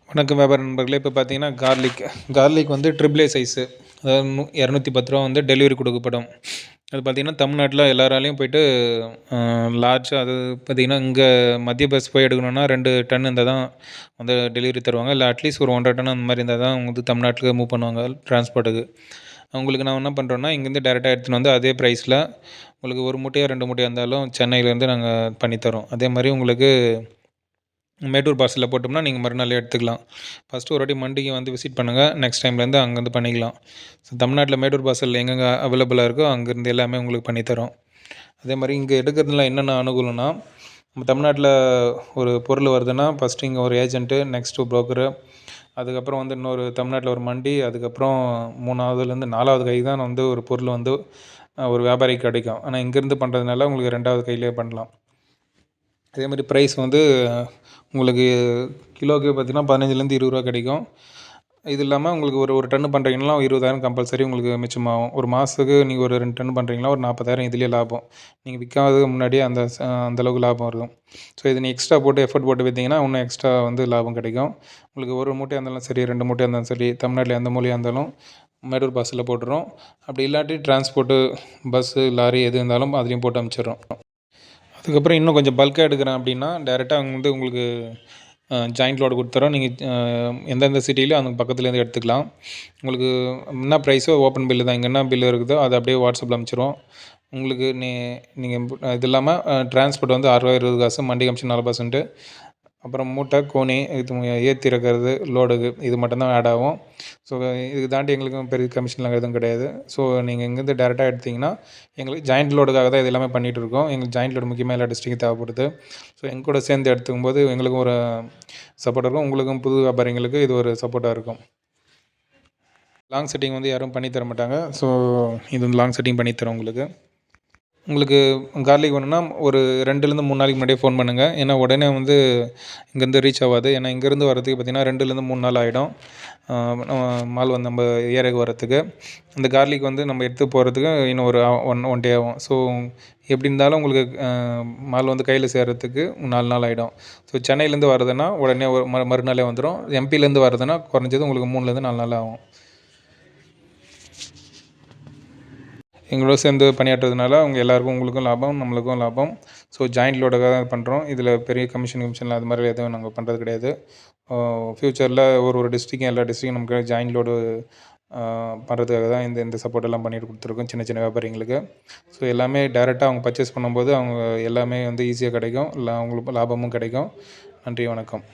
வணக்கம் வியாபார நண்பர்களே. இப்போ பார்த்தீங்கன்னா கார்லிக் வந்து ட்ரிபிள் ஏ சைஸு, அதாவது ₹210 வந்து டெலிவரி கொடுக்கப்படும். அது பார்த்தீங்கன்னா தமிழ்நாட்டில் எல்லாராலையும் போயிட்டு லார்ஜாக, அது பார்த்தீங்கன்னா இங்கே மத்திய பஸ் போய் எடுக்கணுன்னா 2 டன் இருந்தால் தான் வந்து டெலிவரி தருவாங்க. இல்லை அட்லீஸ்ட் ஒரு 1.5 டன் அந்த மாதிரி இருந்தால் தான் வந்து தமிழ்நாட்டுக்கு மூவ் பண்ணுவாங்க டிரான்ஸ்போர்ட்டுக்கு. உங்களுக்கு நான் என்ன பண்ணுறோன்னா, இங்கேருந்து டேரெக்டாக எடுத்துகிட்டு வந்து அதே ப்ரைஸில் உங்களுக்கு ஒரு மூட்டையோ 2 மூட்டையாக இருந்தாலும் சென்னையிலேருந்து நாங்கள் பண்ணித்தரோம். அதே மாதிரி உங்களுக்கு மேட்டூர் பார்சலில் போட்டோம்னா நீங்கள் மறுநாள் எடுத்துக்கலாம். ஃபஸ்ட்டு ஒரு வாட்டி மண்டிக்கு வந்து விசிட் பண்ணுங்கள். நெக்ஸ்ட் டைம்லேருந்து அங்கேருந்து பண்ணிக்கலாம். ஸோ தமிழ்நாட்டில் மேட்டூர் பார்சல் எங்கெங்கே அவைலபிளாக இருக்கோ அங்கேருந்து எல்லாமே உங்களுக்கு பண்ணித்தரோம். அதே மாதிரி இங்கே எடுக்கிறதுல என்னென்ன அனுகூலம்னா, நம்ம தமிழ்நாட்டில் ஒரு பொருள் வருதுன்னா ஃபஸ்ட்டு இங்கே ஒரு ஏஜென்ட்டு, நெக்ஸ்ட்டு புரோக்கரு, அதுக்கப்புறம் வந்து இன்னொரு தமிழ்நாட்டில் ஒரு மண்டி, அதுக்கப்புறம் 3வதுலேருந்து 4வது கை தான் வந்து ஒரு பொருள் வந்து ஒரு வியாபாரிக்கு கிடைக்கும். ஆனால் இங்கேருந்து பண்ணுறதுனால உங்களுக்கு 2வது கையிலே பண்ணலாம். அதே மாதிரி ப்ரைஸ் வந்து உங்களுக்கு கிலோவுக்கு பார்த்தீங்கன்னா ₹15லேருந்து ₹20 கிடைக்கும். இது இல்லாமல் உங்களுக்கு ஒரு டன்னு பண்ணுறீங்கன்னா 20,000 கம்பல்சரி உங்களுக்கு மிச்சமாகும். ஒரு மாதத்துக்கு நீங்கள் ஒரு 2 டன் பண்ணுறீங்கன்னா ஒரு 40,000 இதுலேயே லாபம். நீங்கள் விற்காததுக்கு முன்னாடியே அந்தளவுக்கு லாபம் இருக்கும். ஸோ இது நீங்கள் எக்ஸ்ட்ரா போட்டு எஃபர்ட் போட்டு விற்றீங்கன்னா இன்னும் எக்ஸ்ட்ரா வந்து லாபம் கிடைக்கும். உங்களுக்கு ஒரு மூட்டையாக இருந்தாலும் சரி, 2 மூட்டையாக இருந்தாலும் சரி, தமிழ்நாட்டில் எந்த மூலையாக இருந்தாலும் மேட்டூர் பார்சலில் போட்டுறோம். அப்படி இல்லாட்டி டிரான்ஸ்போர்ட்டு, பஸ்ஸு, லாரி எது இருந்தாலும் அதுலேயும் போட்டு அனுப்பிச்சிடுறோம். அதுக்கப்புறம் இன்னும் கொஞ்சம் பல்காக எடுக்கிறேன் அப்படின்னா டேரெக்டாக அங்கே வந்து உங்களுக்கு ஜாயிண்ட் லோடு கொடுத்துறோம். நீங்கள் எந்தெந்த சிட்டிலையும் அந்த பக்கத்துலேருந்து எடுத்துக்கலாம். உங்களுக்கு என்ன ப்ரைஸோ ஓப்பன் பில்லு தான். இங்கே என்ன பில்லு இருக்குதோ அதை அப்படியே வாட்ஸ்அப்பில் அனுப்பிச்சிடுவோம். உங்களுக்கு நீங்கள் இது இல்லாமல் டிரான்ஸ்போர்ட் வந்து ₹6 காசு, மண்டி கமிஷன் 4%. அப்புறம் மூட்டை, கோணி, இது ஏற்றி இறக்கிறது, லோடுக்கு இது மட்டும்தான் ஆட் ஆகும். ஸோ இதுக்கு தாண்டி எங்களுக்கும் பெரிய கமிஷன்லாம் எதுவும் கிடையாது. ஸோ நீங்கள் இங்கேருந்து டேரெக்டாக எடுத்திங்கன்னா எங்களுக்கு ஜாயிண்ட் லோடுக்காக தான் இது எல்லாமே பண்ணிகிட்ருக்கோம். எங்களுக்கு ஜாயிண்ட் லோடு முக்கியமாக எல்லா டிஸ்ட்ரிக்கும் தேவைப்படுது. ஸோ எங்கள் கூட சேர்ந்து எடுத்துக்கும்போது எங்களுக்கும் ஒரு சப்போர்ட்டாக இருக்கும். உங்களுக்கும் புது வியாபாரிங்களுக்கு இது ஒரு சப்போர்ட்டாக இருக்கும். லாங் செட்டிங் வந்து யாரும் பண்ணி தர மாட்டாங்க. ஸோ இது வந்து லாங் செட்டிங் பண்ணித்தரோம் உங்களுக்கு. உங்களுக்கு கார்லிக் வேணும்னா ஒரு 2லேருந்து 3 நாளைக்கு முன்னாடியே ஃபோன் பண்ணுங்கள். ஏன்னா உடனே வந்து இங்கேருந்து ரீச் ஆகாது. ஏன்னா இங்கேருந்து வரதுக்கு பார்த்திங்கன்னா 2லேருந்து 3 நாள் ஆகிடும். மால் வந்து நம்ம ஏரியாவுக்கு வரத்துக்கு. இந்த கார்லிக் வந்து நம்ம எடுத்து போகிறதுக்கு இன்னும் ஒரு ஒன் டே ஆகும். ஸோ எப்படி இருந்தாலும் உங்களுக்கு மால் வந்து கையில் சேர்கிறதுக்கு 4 நாள் ஆகிடும். ஸோ சென்னையிலேருந்து வருதுன்னா உடனே ஒரு மறுநாளே வந்துடும். எம்பிலேருந்து வருதுன்னா குறைஞ்சது உங்களுக்கு 3லேருந்து 4 நாள் ஆகும். எங்களோட சேர்ந்து பணியாற்றுறதுனால அவங்க எல்லாருக்கும், உங்களுக்கும் லாபம், நம்மளுக்கும் லாபம். ஸோ ஜாயிண்ட் லோடுக்காக தான் பண்ணுறோம். இதில் பெரிய கமிஷன்லாம் அது மாதிரி எதுவும் நாங்கள் பண்ணுறது கிடையாது. ஃப்யூச்சரில் ஒரு டிஸ்ட்ரிக்கும் எல்லா டிஸ்ட்ரிக்கும் நமக்கு ஜாயிண்ட் லோடு பண்ணுறதுக்காக தான் இந்த சப்போர்ட் எல்லாம் பண்ணிட்டு கொடுத்துருக்கோம் சின்ன சின்ன வியாபாரிங்களுக்கு. ஸோ எல்லாமே டேரெக்டாக அவங்க பர்ச்சேஸ் பண்ணும்போது அவங்க எல்லாமே வந்து ஈஸியாக கிடைக்கும். இல்லை அவங்களுக்கு லாபமும் கிடைக்கும். நன்றி, வணக்கம்.